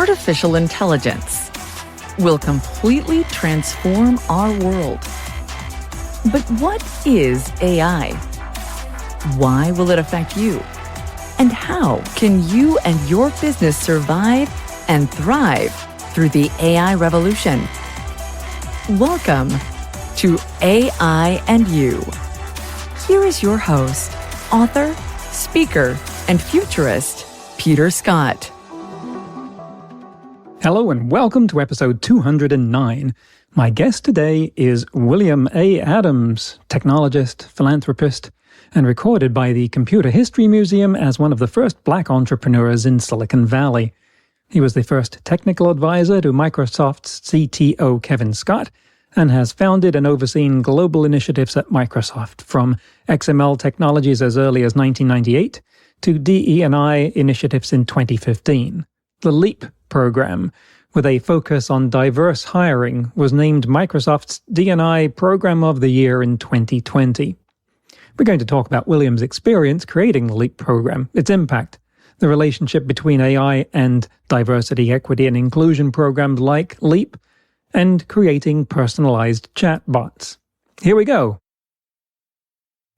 artificial intelligence will completely transform our world. But what is AI? Why will it affect you? And how can you and your business survive and thrive through the AI revolution? Welcome to AI and You. Here is your host, author, speaker, and futurist, Peter Scott. Hello and welcome to episode 209. My guest today is William A. Adams, technologist, philanthropist, and recorded by the Computer History Museum as one of the first Black entrepreneurs in Silicon Valley. He was the first technical advisor to Microsoft's CTO Kevin Scott, and has founded and overseen global initiatives at Microsoft, from XML technologies as early as 1998 to DE&I initiatives in 2015. The LEAP program, with a focus on diverse hiring, was named Microsoft's D&I Program of the Year in 2020. We're going to talk about William's experience creating the LEAP program, its impact, the relationship between AI and diversity, equity, and inclusion programs like LEAP, and creating personalized chatbots. Here we go.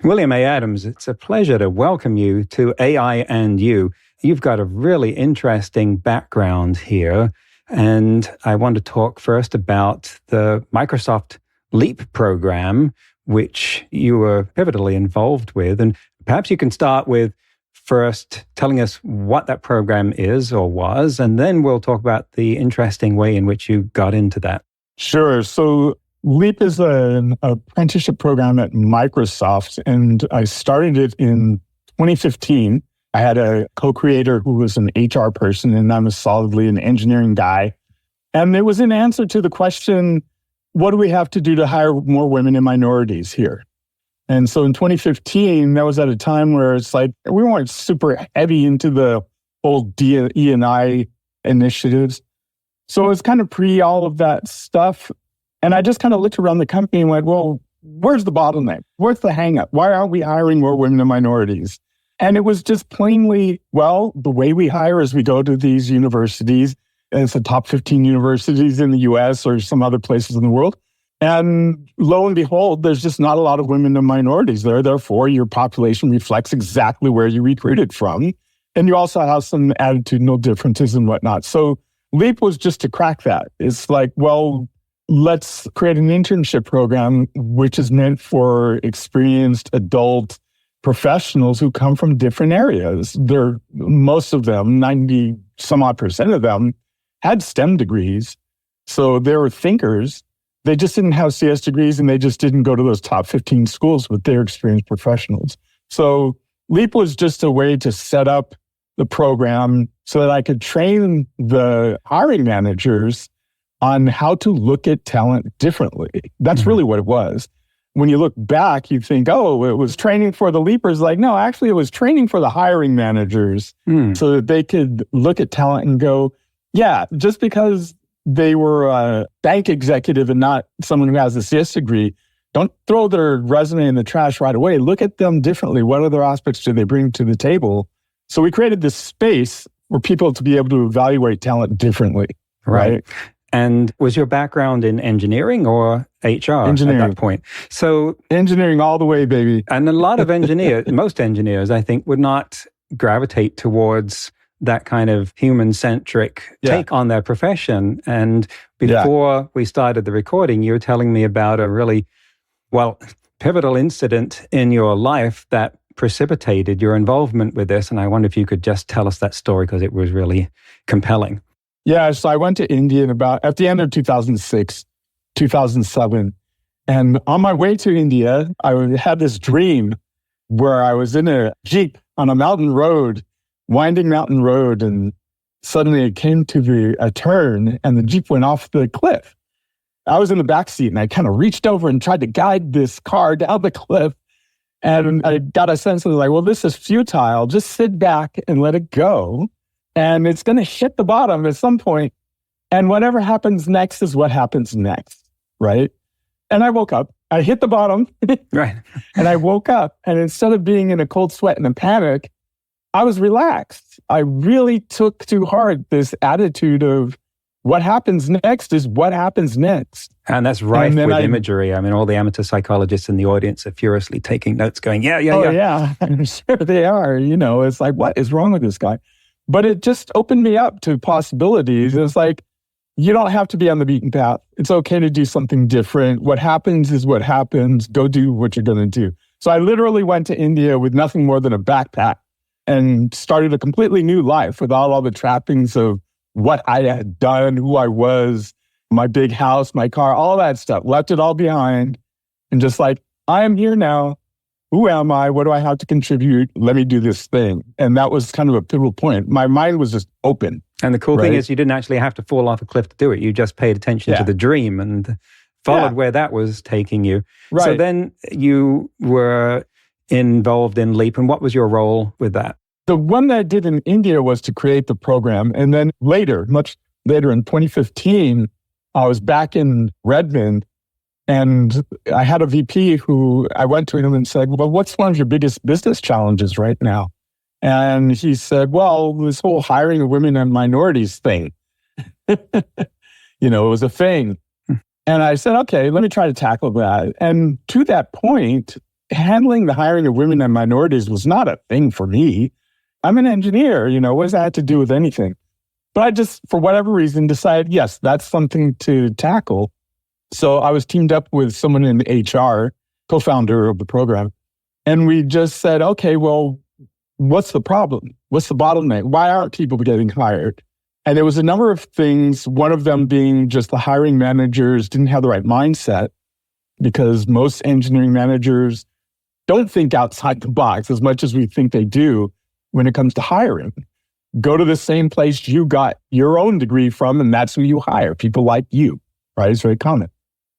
William A. Adams, it's a pleasure to welcome you to AI and You. You've got a really interesting background here, and I want to talk first about the Microsoft LEAP program, which you were pivotally involved with. And perhaps you can start with first telling us what that program is or was, and then we'll talk about the interesting way in which you got into that. Sure. So LEAP is an apprenticeship program at Microsoft, and I started it in 2015. I had a co-creator who was an HR person, and I'm solidly an engineering guy. And it was an answer to the question, what do we have to do to hire more women and minorities here? And so in 2015, that was at a time where it's like, we weren't super heavy into the whole DE&I initiatives. So it was kind of pre all of that stuff. And I just kind of looked around the company and went, well, where's the bottleneck? Where's the hang up? Why aren't we hiring more women and minorities? And it was just plainly, well, the way we hire is we go to these universities, and it's the top 15 universities in the US or some other places in the world. And lo and behold, there's just not a lot of women and minorities there. Therefore, your population reflects exactly where you recruited from. And you also have some attitudinal differences and whatnot. So LEAP was just to crack that. It's like, well, let's create an internship program, which is meant for experienced adult professionals who come from different areas. Most of them, 90 some odd percent of them, had STEM degrees. So they were thinkers. They just didn't have CS degrees, and they just didn't go to those top 15 schools, but they're experienced professionals. So LEAP was just a way to set up the program so that I could train the hiring managers on how to look at talent differently. That's really what it was. When you look back, you think, oh, it was training for the leapers. Like, no, actually, it was training for the hiring managers so that they could look at talent and go, yeah, just because they were a bank executive and not someone who has a CS degree, don't throw their resume in the trash right away. Look at them differently. What other aspects do they bring to the table? So we created this space for people to be able to evaluate talent differently. Right. And was your background in engineering or HR engineering. At that point? So engineering all the way, baby. And a lot of engineers, most engineers, I think, would not gravitate towards that kind of human-centric take on their profession. And before we started the recording, you were telling me about a really, pivotal incident in your life that precipitated your involvement with this. And I wonder if you could just tell us that story, because it was really compelling. Yeah, so I went to India at the end of 2006, 2007. And on my way to India, I had this dream where I was in a Jeep on a mountain road, winding mountain road, and suddenly it came to a turn and the Jeep went off the cliff. I was in the back seat and I kind of reached over and tried to guide this car down the cliff. And I got a sense of like, well, this is futile. Just sit back and let it go. And it's going to hit the bottom at some point. And whatever happens next is what happens next, right? And I woke up. I hit the bottom. Right. And I woke up. And instead of being in a cold sweat and a panic, I was relaxed. I really took to heart this attitude of what happens next is what happens next. And that's rife with imagery. I mean, all the amateur psychologists in the audience are furiously taking notes going, yeah. Oh, yeah. I'm sure they are. It's like, what is wrong with this guy? But it just opened me up to possibilities. It's like, you don't have to be on the beaten path. It's okay to do something different. What happens is what happens. Go do what you're going to do. So I literally went to India with nothing more than a backpack and started a completely new life without all the trappings of what I had done, who I was, my big house, my car, all that stuff. Left it all behind and just like, I am here now. Who am I? What do I have to contribute? Let me do this thing. And that was kind of a pivotal point. My mind was just open. And the cool thing is you didn't actually have to fall off a cliff to do it. You just paid attention to the dream and followed where that was taking you. Right. So then you were involved in LEAP. And what was your role with that? The one that I did in India was to create the program. And then later, much later in 2015, I was back in Redmond and I had a VP who I went to him and said, well, what's one of your biggest business challenges right now? And he said, well, this whole hiring of women and minorities thing. It was a thing. And I said, okay, let me try to tackle that. And to that point, handling the hiring of women and minorities was not a thing for me. I'm an engineer, what does that have to do with anything? But I just, for whatever reason, decided, yes, that's something to tackle. So I was teamed up with someone in HR, co-founder of the program. And we just said, okay, well, what's the problem? What's the bottleneck? Why aren't people getting hired? And there was a number of things, one of them being just the hiring managers didn't have the right mindset because most engineering managers don't think outside the box as much as we think they do when it comes to hiring. Go to the same place you got your own degree from, and that's who you hire, people like you, right? It's very common.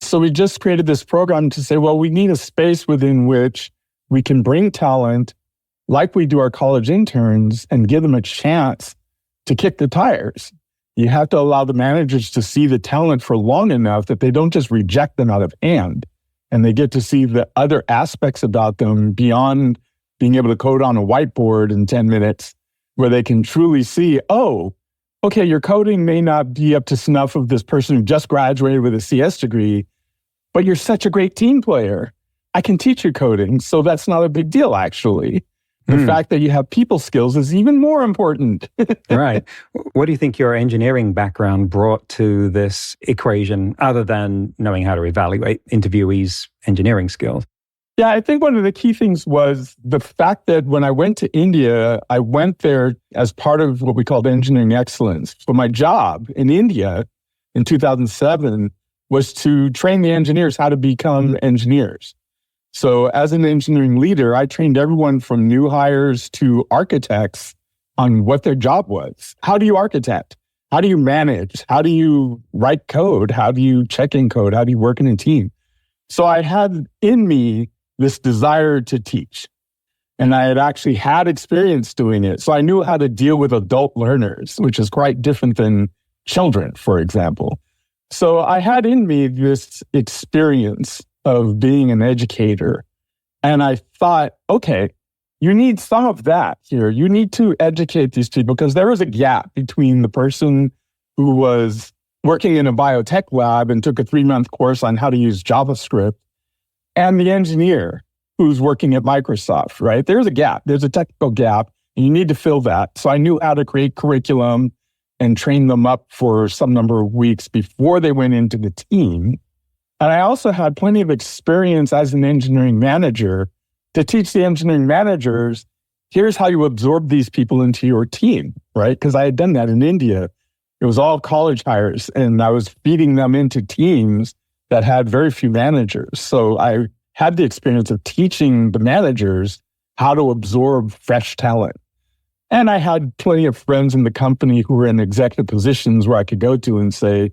So we just created this program to say, well, we need a space within which we can bring talent like we do our college interns and give them a chance to kick the tires. You have to allow the managers to see the talent for long enough that they don't just reject them out of hand, and they get to see the other aspects about them beyond being able to code on a whiteboard in 10 minutes, where they can truly see, oh, okay, your coding may not be up to snuff of this person who just graduated with a CS degree, but you're such a great team player. I can teach you coding, so that's not a big deal, actually. The fact that you have people skills is even more important. Right. What do you think your engineering background brought to this equation, other than knowing how to evaluate interviewees' engineering skills? Yeah, I think one of the key things was the fact that when I went to India, I went there as part of what we called engineering excellence. So my job in India in 2007 was to train the engineers how to become engineers. So as an engineering leader, I trained everyone from new hires to architects on what their job was. How do you architect? How do you manage? How do you write code? How do you check in code? How do you work in a team? So I had in me this desire to teach. And I had actually had experience doing it. So I knew how to deal with adult learners, which is quite different than children, for example. So I had in me this experience of being an educator. And I thought, okay, you need some of that here. You need to educate these people because there was a gap between the person who was working in a biotech lab and took a 3-month course on how to use JavaScript and the engineer who's working at Microsoft, right? There's a gap. There's a technical gap, and you need to fill that. So I knew how to create curriculum and train them up for some number of weeks before they went into the team. And I also had plenty of experience as an engineering manager to teach the engineering managers, here's how you absorb these people into your team, right? Because I had done that in India. It was all college hires, and I was feeding them into teams that had very few managers. So I had the experience of teaching the managers how to absorb fresh talent. And I had plenty of friends in the company who were in executive positions where I could go to and say,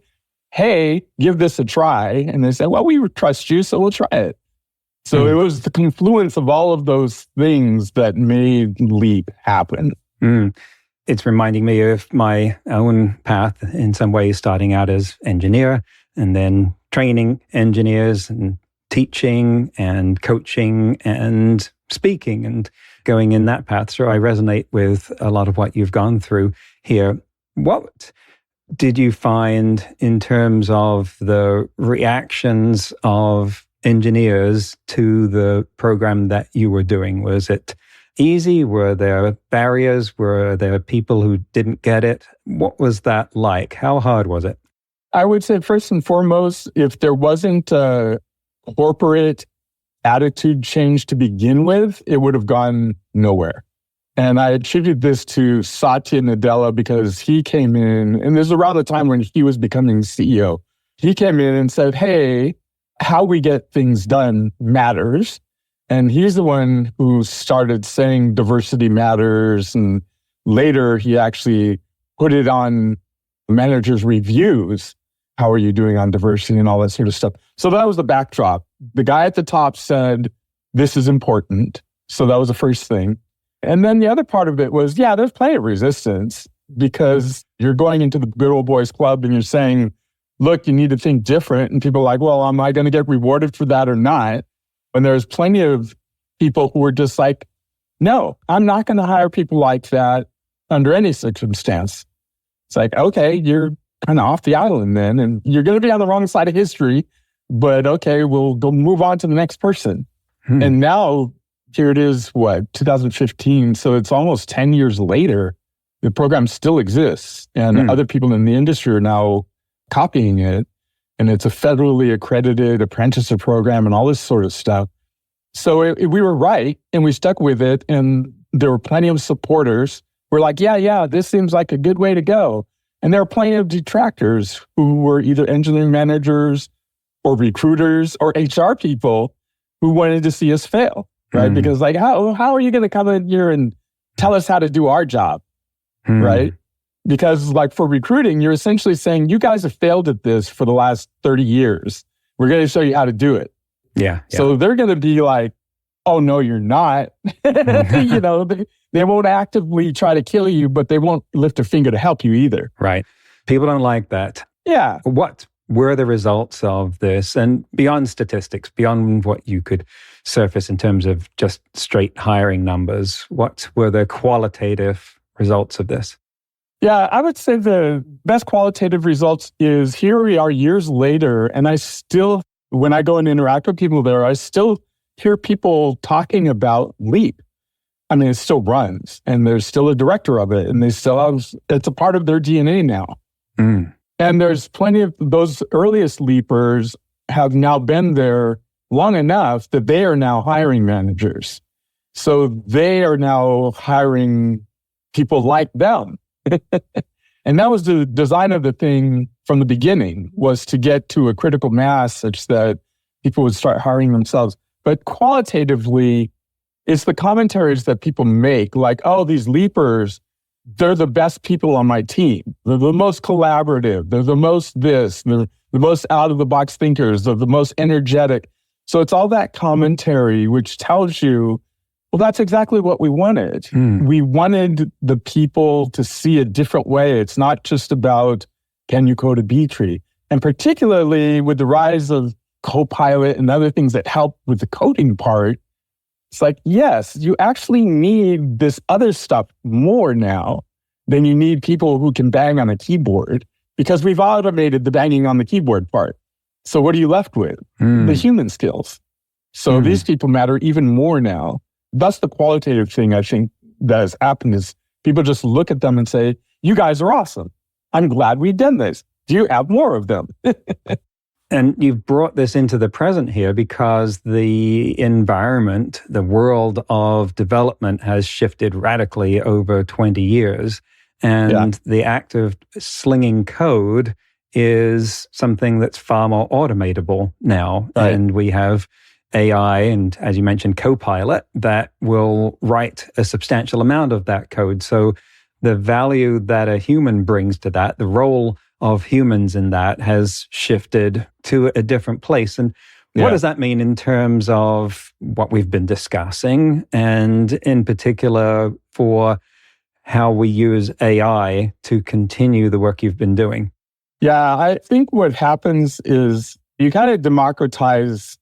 hey, give this a try. And they said, well, we trust you, so we'll try it. So it was the confluence of all of those things that made LEAP happen. It's reminding me of my own path in some ways, starting out as engineer and then training engineers and teaching and coaching and speaking and going in that path. So I resonate with a lot of what you've gone through here. What did you find in terms of the reactions of engineers to the program that you were doing? Was it easy? Were there barriers? Were there people who didn't get it? What was that like? How hard was it? I would say first and foremost, if there wasn't a corporate attitude change to begin with, it would have gone nowhere. And I attribute this to Satya Nadella because he came in, and this is around the time when he was becoming CEO. He came in and said, hey, how we get things done matters. And he's the one who started saying diversity matters. And later he actually put it on managers' reviews. How are you doing on diversity and all that sort of stuff? So that was the backdrop. The guy at the top said, this is important. So that was the first thing. And then the other part of it was, there's plenty of resistance because you're going into the good old boys club and you're saying, look, you need to think different. And people are like, well, am I going to get rewarded for that or not? And there's plenty of people who were just like, no, I'm not going to hire people like that under any circumstance. It's like, okay, you're kind of off the island then, and you're going to be on the wrong side of history, but okay, we'll go move on to the next person. And now here it is, 2015. So it's almost 10 years later, the program still exists and other people in the industry are now copying it. And it's a federally accredited apprenticeship program and all this sort of stuff. So we were right and we stuck with it. And there were plenty of supporters. We're like, yeah, this seems like a good way to go. And there are plenty of detractors who were either engineering managers or recruiters or HR people who wanted to see us fail, right? Because like, how are you going to come in here and tell us how to do our job, right? Because like for recruiting, you're essentially saying, you guys have failed at this for the last 30 years. We're going to show you how to do it. Yeah. So they're going to be like, oh, no, you're not. They won't actively try to kill you, but they won't lift a finger to help you either. Right. People don't like that. Yeah. What were the results of this? And beyond statistics, beyond what you could surface in terms of just straight hiring numbers, what were the qualitative results of this? Yeah, I would say the best qualitative results is here we are years later, and I still, when I go and interact with people there, I still hear people talking about Leap. I mean, it still runs, and there's still a director of it, and they still have, it's a part of their DNA now. And there's plenty of those earliest Leapers have now been there long enough that they are now hiring managers. So they are now hiring people like them. And that was the design of the thing from the beginning, was to get to a critical mass such that people would start hiring themselves. But qualitatively, it's the commentaries that people make, like, oh, these Leapers, they're the best people on my team. They're the most collaborative. They're the most this. They're the most out-of-the-box thinkers. They're the most energetic. So it's all that commentary which tells you, well, that's exactly what we wanted. We wanted the people to see a different way. It's not just about, can you code a B tree? And particularly with the rise of Copilot and other things that help with the coding part, it's like, yes, you actually need this other stuff more now than you need people who can bang on a keyboard, because we've automated the banging on the keyboard part. So what are you left with? The human skills. So these people matter even more now. That's the qualitative thing I think that has happened, is people just look at them and say, you guys are awesome. I'm glad we did this. Do you have more of them? And you've brought this into the present here because the environment, the world of development has shifted radically over 20 years. And the act of slinging code is something that's far more automatable now. Right. And we have AI and, as you mentioned, Copilot that will write a substantial amount of that code. So the value that a human brings to that, the role of humans in that, has shifted to a different place. And what does that mean in terms of what we've been discussing, and in particular for how we use AI to continue the work you've been doing? Yeah, I think what happens is you kind of democratize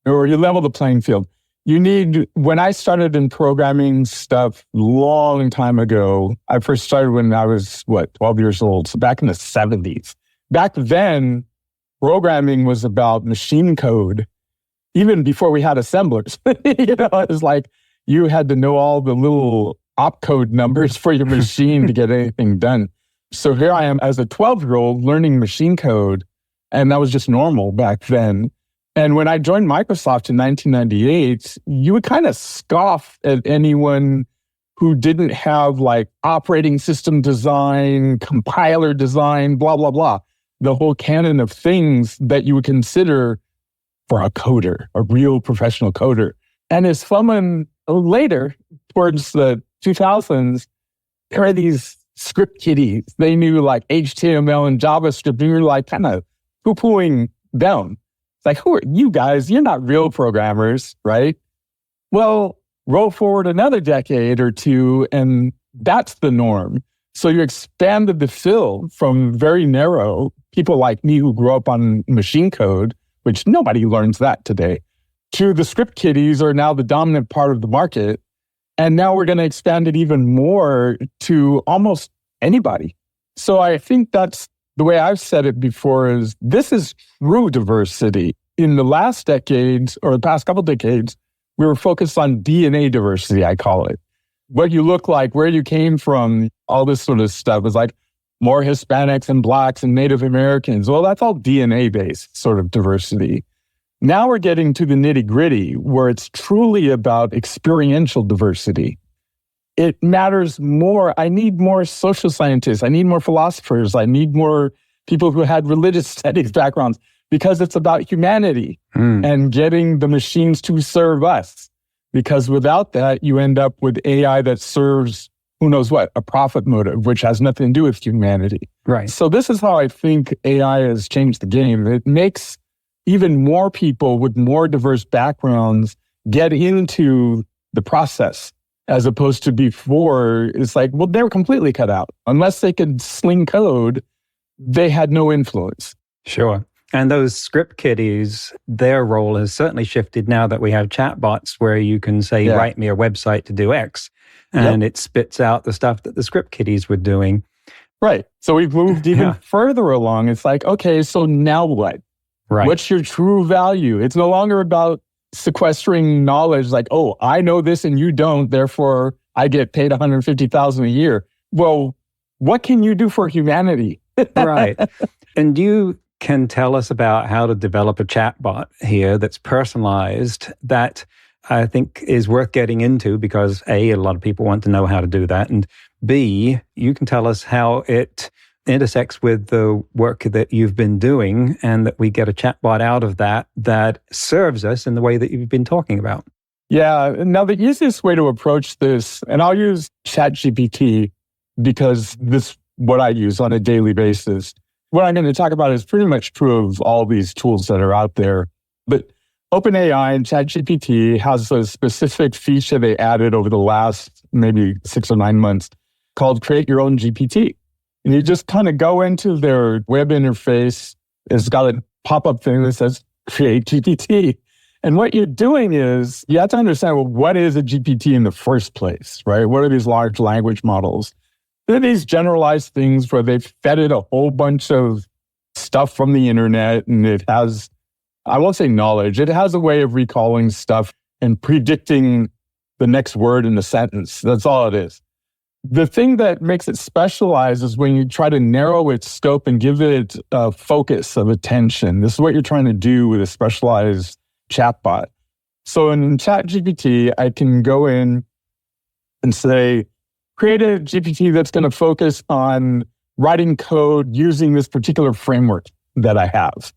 or you level the playing field. When I started in programming stuff long time ago, I first started when I was, 12 years old. So back in the 70s. Back then, programming was about machine code, even before we had assemblers. It was like you had to know all the little opcode numbers for your machine to get anything done. So here I am as a 12-year-old learning machine code, and that was just normal back then. And when I joined Microsoft in 1998, you would kind of scoff at anyone who didn't have like operating system design, compiler design, blah, blah, blah. The whole canon of things that you would consider for a coder, a real professional coder. And as someone later, towards the 2000s, there are these script kiddies. They knew like HTML and JavaScript, and you're like kind of poo-pooing them. Like, who are you guys? You're not real programmers, right? Well, roll forward another decade or two, and that's the norm. So you expanded the field from very narrow, people like me who grew up on machine code, which nobody learns that today, to the script kiddies are now the dominant part of the market. And now we're going to expand it even more to almost anybody. So I think that's the way I've said it before is this is true diversity. In the last decades or the past couple of decades, we were focused on DNA diversity, I call it. What you look like, where you came from, all this sort of stuff is like more Hispanics and Blacks and Native Americans. Well, that's all DNA-based sort of diversity. Now we're getting to the nitty-gritty where it's truly about experiential diversity. It matters more. I need more social scientists. I need more philosophers. I need more people who had religious studies backgrounds because it's about humanity and getting the machines to serve us. Because without that, you end up with AI that serves, who knows what, a profit motive, which has nothing to do with humanity. Right. So this is how I think AI has changed the game. It makes even more people with more diverse backgrounds get into the process. As opposed to before, it's like, well, they were completely cut out. Unless they could sling code, they had no influence. Sure. And those script kiddies, their role has certainly shifted now that we have chatbots where you can say, write me a website to do X. And it spits out the stuff that the script kiddies were doing. Right. So we've moved even further along. It's like, okay, so now what? Right. What's your true value? It's no longer about sequestering knowledge like, oh, I know this and you don't, therefore I get paid $150,000 a year. Well, what can you do for humanity? Right. And you can tell us about how to develop a chatbot here that's personalized that I think is worth getting into because A, a lot of people want to know how to do that. And B, you can tell us how it intersects with the work that you've been doing and that we get a chatbot out of that serves us in the way that you've been talking about. Yeah. Now, the easiest way to approach this, and I'll use ChatGPT because this is what I use on a daily basis. What I'm going to talk about is pretty much true of all these tools that are out there. But OpenAI and ChatGPT has a specific feature they added over the last maybe 6 or 9 months called Create Your Own GPT. And you just kind of go into their web interface. It's got a pop-up thing that says Create GPT. And what you're doing is you have to understand, well, what is a GPT in the first place, right? What are these large language models? They're these generalized things where they've fed it a whole bunch of stuff from the internet, and it has, I won't say knowledge, it has a way of recalling stuff and predicting the next word in the sentence. That's all it is. The thing that makes it specialized is when you try to narrow its scope and give it a focus of attention. This is what you're trying to do with a specialized chatbot. So in ChatGPT, I can go in and say, create a GPT that's going to focus on writing code using this particular framework that I have.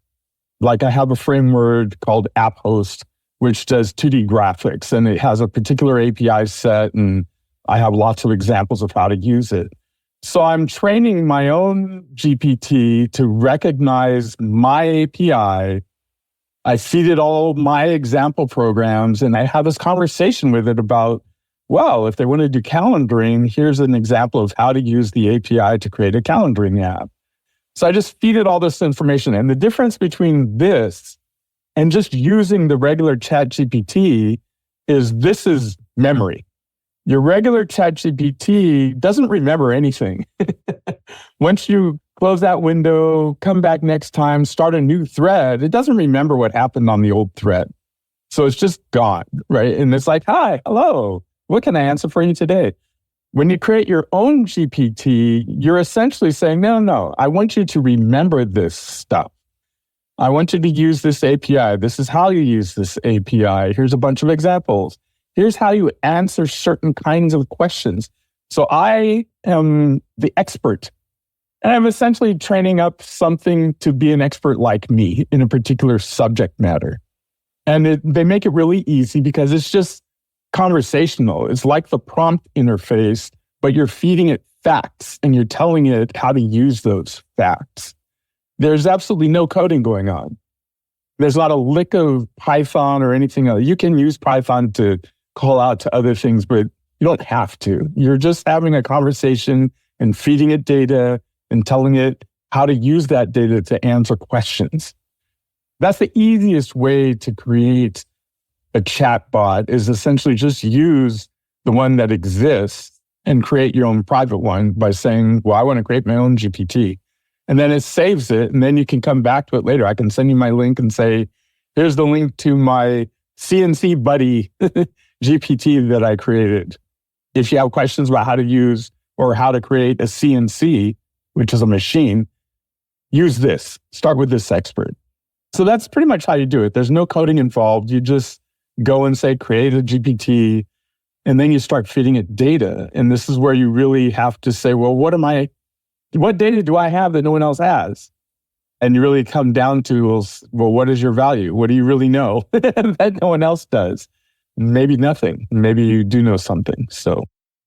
Like I have a framework called AppHost, which does 2D graphics, and it has a particular API set, and I have lots of examples of how to use it. So I'm training my own GPT to recognize my API. I feed it all my example programs, and I have this conversation with it about, well, if they want to do calendaring, here's an example of how to use the API to create a calendaring app. So I just feed it all this information. And the difference between this And just using the regular ChatGPT this is memory. Your regular ChatGPT doesn't remember anything. Once you close that window, come back next time, start a new thread, it doesn't remember what happened on the old thread. So it's just gone, right? And it's like, hi, hello, what can I answer for you today? When you create your own GPT, you're essentially saying, no, I want you to remember this stuff. I want you to use this API. This is how you use this API. Here's a bunch of examples. Here's how you answer certain kinds of questions. So I am the expert. And I'm essentially training up something to be an expert like me in a particular subject matter. And they make it really easy because it's just conversational. It's like the prompt interface, but you're feeding it facts and you're telling it how to use those facts. There's absolutely no coding going on. There's not a lick of Python or anything else. You can use Python to call out to other things, but you don't have to. You're just having a conversation and feeding it data and telling it how to use that data to answer questions. That's the easiest way to create a chatbot, is essentially just use the one that exists and create your own private one by saying, well, I want to create my own GPT. And then it saves it, and then you can come back to it later. I can send you my link and say, here's the link to my CNC buddy GPT that I created. If you have questions about how to use or how to create a CNC, which is a machine, use this. Start with this expert. So that's pretty much how you do it. There's no coding involved. You just go and say, create a GPT, and then you start feeding it data. And this is where you really have to say, well, what data do I have that no one else has? And you really come down to, well, what is your value? What do you really know that no one else does? Maybe nothing. Maybe you do know something.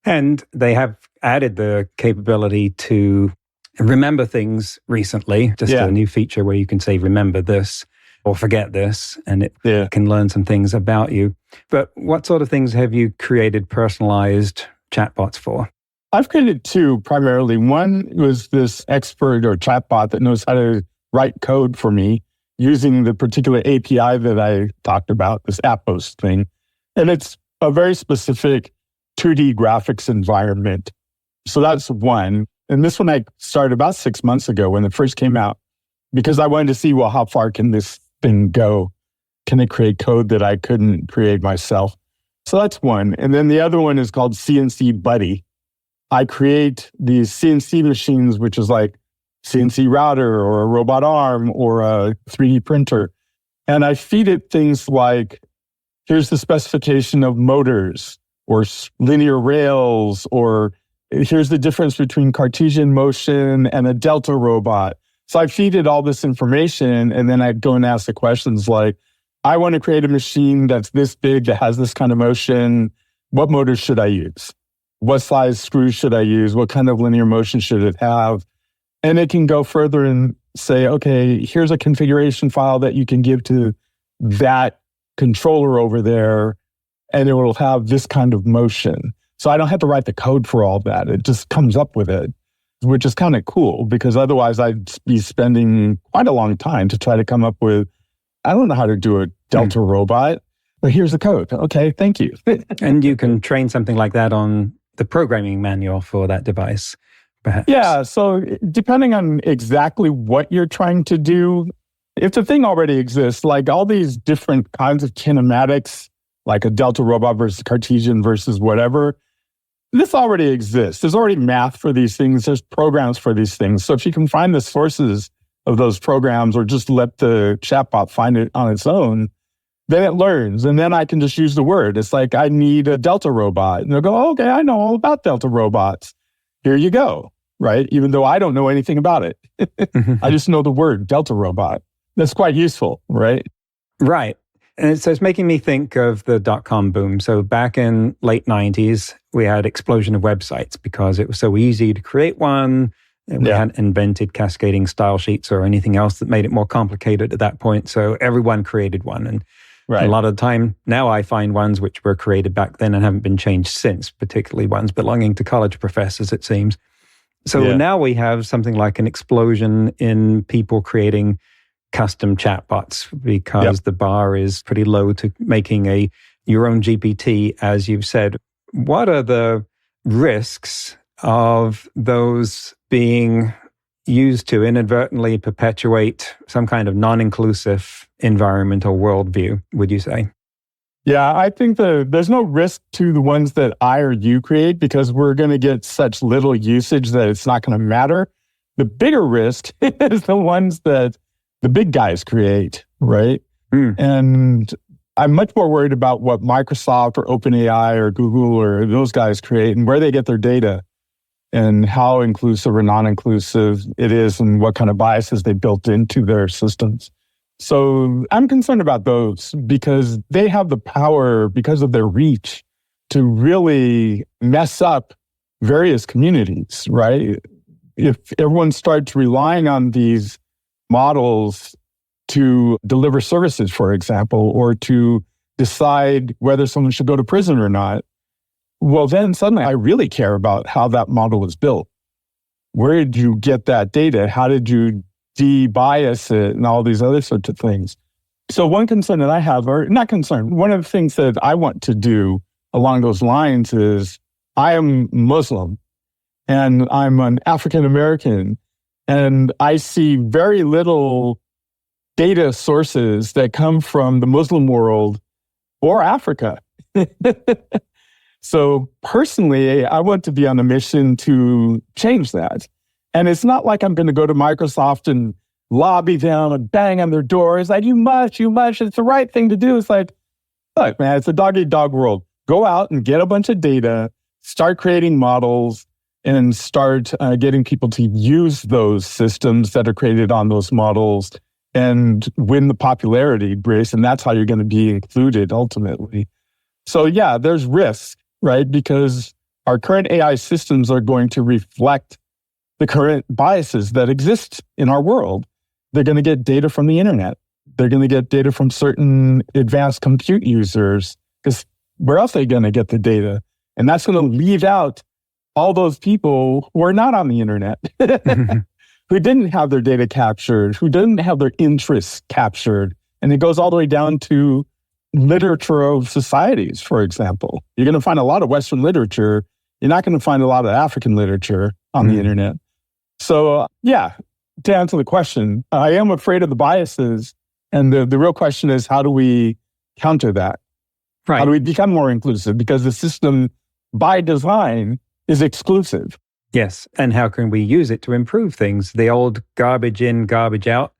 And they have added the capability to remember things recently, just a new feature where you can say, remember this or forget this, and it can learn some things about you. But what sort of things have you created personalized chatbots for? I've created two primarily. One was this expert or chatbot that knows how to write code for me using the particular API that I talked about, this Appos thing. And it's a very specific 2D graphics environment. So that's one. And this one I started about 6 months ago when it first came out, because I wanted to see, well, how far can this thing go? Can it create code that I couldn't create myself? So that's one. And then the other one is called CNC Buddy. I create these CNC machines, which is like CNC router or a robot arm or a 3D printer. And I feed it things like, here's the specification of motors or linear rails, or here's the difference between Cartesian motion and a Delta robot. So I feed it all this information, and then I go and ask the questions like, I want to create a machine that's this big, that has this kind of motion. What motors should I use? What size screws should I use? What kind of linear motion should it have? And it can go further and say, okay, here's a configuration file that you can give to that controller over there, and it will have this kind of motion. So I don't have to write the code for all that. It just comes up with it, which is kind of cool, because otherwise I'd be spending quite a long time to try to come up with, I don't know how to do a Delta robot, but here's the code. Okay, thank you. And you can train something like that on the programming manual for that device, perhaps. Yeah, so depending on exactly what you're trying to do, if the thing already exists, like all these different kinds of kinematics, like a Delta robot versus Cartesian versus whatever, this already exists. There's already math for these things. There's programs for these things. So if you can find the sources of those programs, or just let the chatbot find it on its own, then it learns. And then I can just use the word. It's like, I need a Delta robot. And they'll go, okay, I know all about Delta robots. Here you go, right? Even though I don't know anything about it. I just know the word Delta robot. That's quite useful, right? Right. And so it's making me think of the dot-com boom. So back in late 90s, we had explosion of websites because it was so easy to create one. And we hadn't invented cascading style sheets or anything else that made it more complicated at that point. So everyone created one. And a lot of the time, now I find ones which were created back then and haven't been changed since, particularly ones belonging to college professors, it seems. So now we have something like an explosion in people creating custom chatbots because the bar is pretty low to making your own GPT, as you've said. What are the risks of those being used to inadvertently perpetuate some kind of non-inclusive environment or worldview, would you say? Yeah, I think there's no risk to the ones that I or you create because we're going to get such little usage that it's not going to matter. The bigger risk is the ones that the big guys create, right? And I'm much more worried about what Microsoft or OpenAI or Google or those guys create and where they get their data and how inclusive or non-inclusive it is and what kind of biases they built into their systems. So I'm concerned about those because they have the power, because of their reach, to really mess up various communities, right? If everyone starts relying on these models to deliver services, for example, or to decide whether someone should go to prison or not, well, then suddenly I really care about how that model was built. Where did you get that data? How did you de-bias it and all these other sorts of things? So one concern that I have, or not concern, one of the things that I want to do along those lines is I am Muslim and I'm an African American and I see very little data sources that come from the Muslim world or Africa. So personally, I want to be on a mission to change that. And it's not like I'm going to go to Microsoft and lobby them and bang on their doors. Like, you must, it's the right thing to do. It's like, look, man, it's a dog-eat-dog world. Go out and get a bunch of data, start creating models, and start getting people to use those systems that are created on those models and win the popularity race. And that's how you're going to be included ultimately. So yeah, there's risk, right? Because our current AI systems are going to reflect the current biases that exist in our world. They're going to get data from the internet. They're going to get data from certain advanced compute users, because where else are they going to get the data? And that's going to leave out all those people who are not on the internet, who didn't have their data captured, who didn't have their interests captured. And it goes all the way down to literature of societies, for example. You're going to find a lot of Western literature. You're not going to find a lot of African literature on the internet. So yeah, to answer the question, I am afraid of the biases. And the real question is, how do we counter that? Right. How do we become more inclusive? Because the system by design is exclusive. Yes. And how can we use it to improve things? The old garbage in, garbage out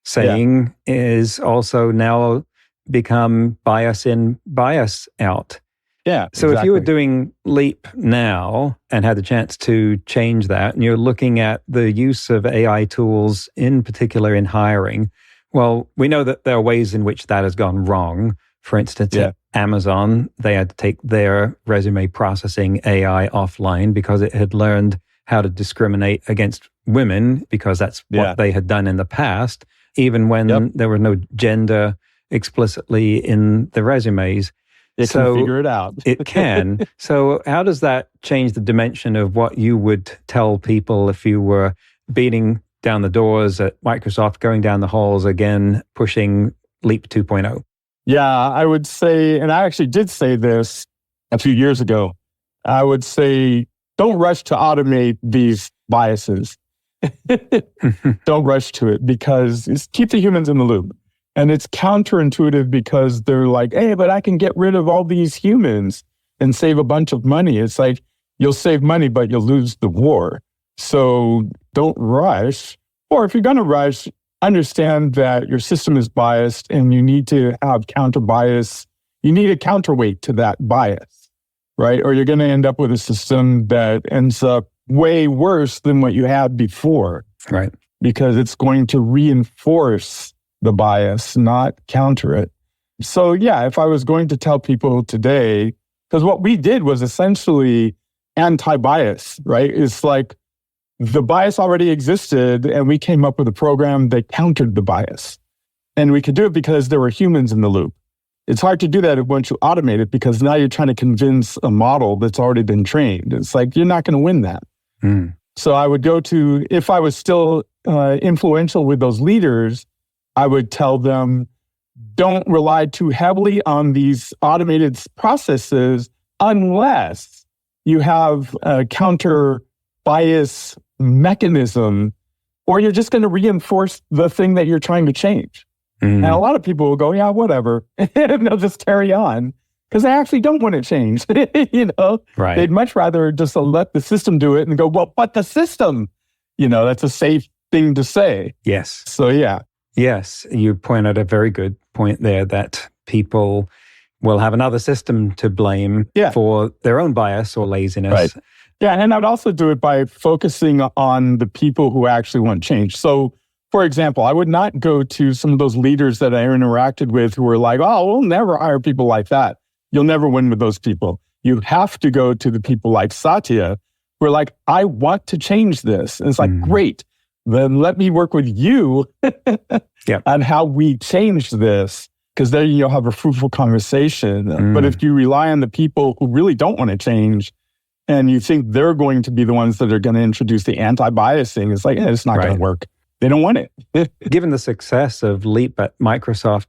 saying is also now become bias in, bias out. Yeah. So if you were doing Leap now and had the chance to change that, and you're looking at the use of AI tools, in particular in hiring, well, we know that there are ways in which that has gone wrong. For instance, at Amazon, they had to take their resume processing AI offline because it had learned how to discriminate against women, because that's what they had done in the past, even when there was no gender explicitly in the resumes. It can figure it out. It can. So how does that change the dimension of what you would tell people if you were beating down the doors at Microsoft, going down the halls again, pushing Leap 2.0? Yeah, I would say, and I actually did say this a few years ago, I would say, don't rush to automate these biases. Don't rush to it, because it's keep the humans in the loop. And it's counterintuitive because they're like, hey, but I can get rid of all these humans and save a bunch of money. It's like, you'll save money, but you'll lose the war. So don't rush. Or if you're going to rush, understand that your system is biased and you need to have counter bias. You need a counterweight to that bias, right? Or you're going to end up with a system that ends up way worse than what you had before. Right. Because it's going to reinforce the bias, not counter it. So yeah, if I was going to tell people today, because what we did was essentially anti-bias, right? It's like the bias already existed and we came up with a program that countered the bias. And we could do it because there were humans in the loop. It's hard to do that once you automate it, because now you're trying to convince a model that's already been trained. It's like, you're not going to win that. So I would go to, if I was still influential with those leaders, I would tell them, don't rely too heavily on these automated processes unless you have a counter bias mechanism, or you're just going to reinforce the thing that you're trying to change. And a lot of people will go, yeah, whatever. And they'll just carry on because they actually don't want to change. Right. They'd much rather just let the system do it and go, well, but the system, that's a safe thing to say. Yes. So, yeah. Yes, you point out a very good point there that people will have another system to blame for their own bias or laziness. Right. Yeah, and I'd also do it by focusing on the people who actually want change. So, for example, I would not go to some of those leaders that I interacted with who were like, oh, we'll never hire people like that. You'll never win with those people. You have to go to the people like Satya who are like, I want to change this. And it's like, great. Then let me work with you on how we change this, because then you'll have a fruitful conversation. But if you rely on the people who really don't want to change and you think they're going to be the ones that are going to introduce the anti-biasing, it's like, it's not going to work. They don't want it. Given the success of Leap at Microsoft,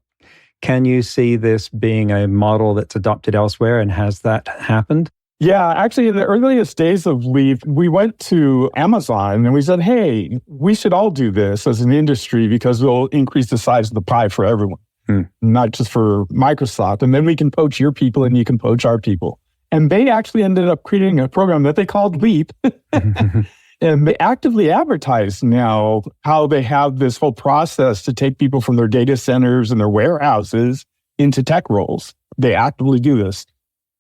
can you see this being a model that's adopted elsewhere, and has that happened? Yeah, actually, in the earliest days of Leap, we went to Amazon and we said, hey, we should all do this as an industry because we'll increase the size of the pie for everyone, not just for Microsoft. And then we can poach your people and you can poach our people. And they actually ended up creating a program that they called Leap. And they actively advertise now how they have this whole process to take people from their data centers and their warehouses into tech roles. They actively do this.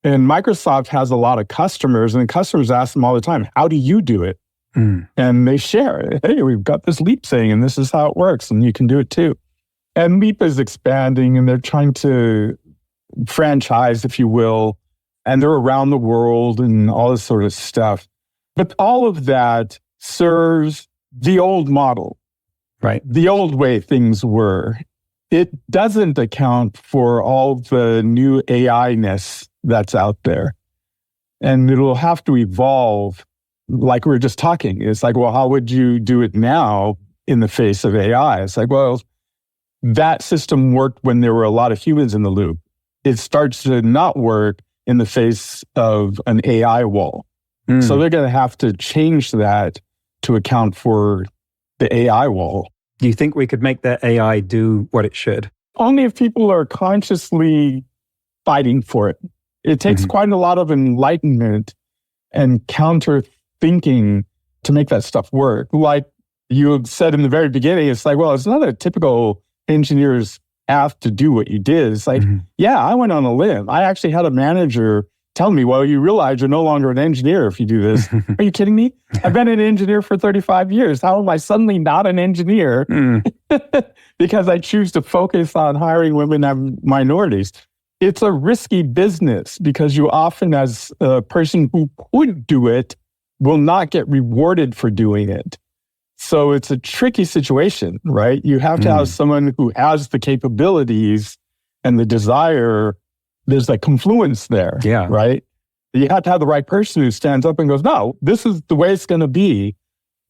And Microsoft has a lot of customers, and customers ask them all the time, how do you do it? And they share, hey, we've got this Leap thing, and this is how it works, and you can do it too. And Leap is expanding, and they're trying to franchise, if you will, and they're around the world and all this sort of stuff. But all of that serves the old model, right? The old way things were. It doesn't account for all the new AI-ness that's out there. And it'll have to evolve, like we were just talking. It's like, well, how would you do it now in the face of AI? It's like, well, that system worked when there were a lot of humans in the loop. It starts to not work in the face of an AI wall. So they're going to have to change that to account for the AI wall. Do you think we could make that AI do what it should? Only if people are consciously fighting for it. It takes quite a lot of enlightenment and counter thinking to make that stuff work. Like you said in the very beginning, it's like, well, it's not a typical engineer's path to do what you did. It's like, yeah, I went on a limb. I actually had a manager tell me, well, you realize you're no longer an engineer if you do this. Are you kidding me? I've been an engineer for 35 years. How am I suddenly not an engineer? Because I choose to focus on hiring women and minorities. It's a risky business because you often, as a person who could do it, will not get rewarded for doing it. So it's a tricky situation, right? You have to have someone who has the capabilities and the desire. There's a confluence there, right? You have to have the right person who stands up and goes, no, this is the way it's going to be.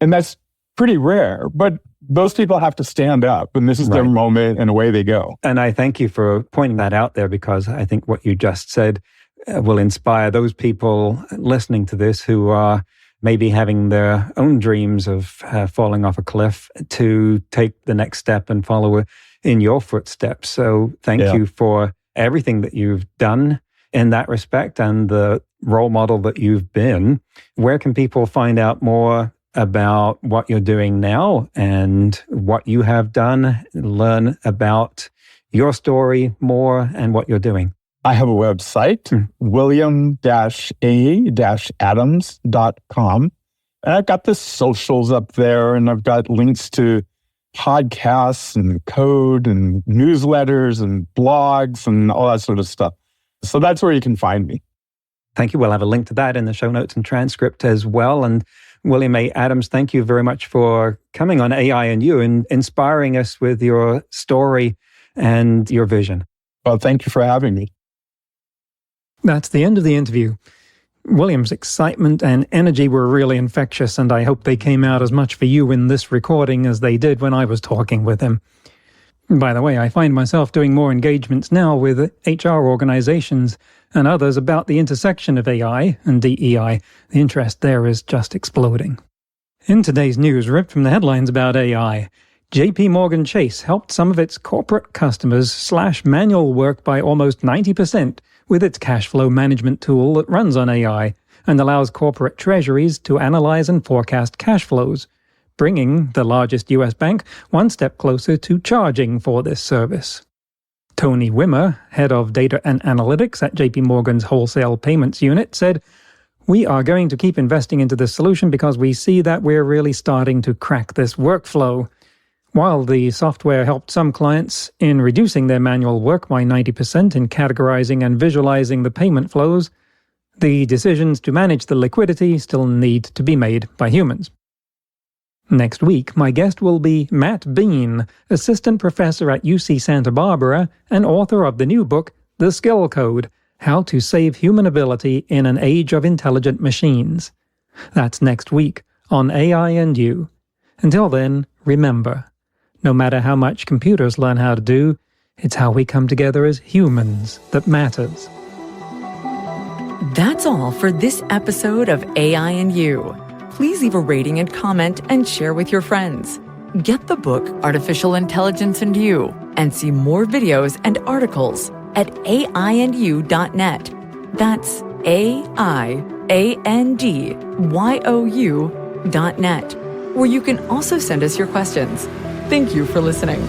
And that's pretty rare. But those people have to stand up, and this is their moment, and away they go. And I thank you for pointing that out there, because I think what you just said will inspire those people listening to this who are maybe having their own dreams of falling off a cliff to take the next step and follow in your footsteps. So thank you for everything that you've done in that respect and the role model that you've been. Where can people find out more about what you're doing now and what you have done, learn about your story more and what you're doing? I have a website, william-a-adams.com. And I've got the socials up there, and I've got links to podcasts and code and newsletters and blogs and all that sort of stuff. So that's where you can find me. Thank you. We'll have a link to that in the show notes and transcript as well. And William A. Adams, thank you very much for coming on AI and You and inspiring us with your story and your vision. Well, thank you for having me. That's the end of the interview. William's excitement and energy were really infectious, and I hope they came out as much for you in this recording as they did when I was talking with him. By the way, I find myself doing more engagements now with HR organizations and others about the intersection of AI and DEI. The interest there is just exploding. In today's news, ripped from the headlines about AI, JP Morgan Chase helped some of its corporate customers slash manual work by almost 90% with its cash flow management tool that runs on AI and allows corporate treasuries to analyze and forecast cash flows, bringing the largest U.S. bank one step closer to charging for this service. Tony Wimmer, head of data and analytics at JP Morgan's wholesale payments unit, said, "We are going to keep investing into this solution because we see that we're really starting to crack this workflow." While the software helped some clients in reducing their manual work by 90% in categorizing and visualizing the payment flows, the decisions to manage the liquidity still need to be made by humans. Next week, my guest will be Matt Bean, assistant professor at UC Santa Barbara and author of the new book, The Skill Code: How to Save Human Ability in an Age of Intelligent Machines. That's next week on AI and You. Until then, remember, no matter how much computers learn how to do, it's how we come together as humans that matters. That's all for this episode of AI and You. Please leave a rating and comment and share with your friends. Get the book Artificial Intelligence and You and see more videos and articles at aiandyou.net. That's aiandyou.net, where you can also send us your questions. Thank you for listening.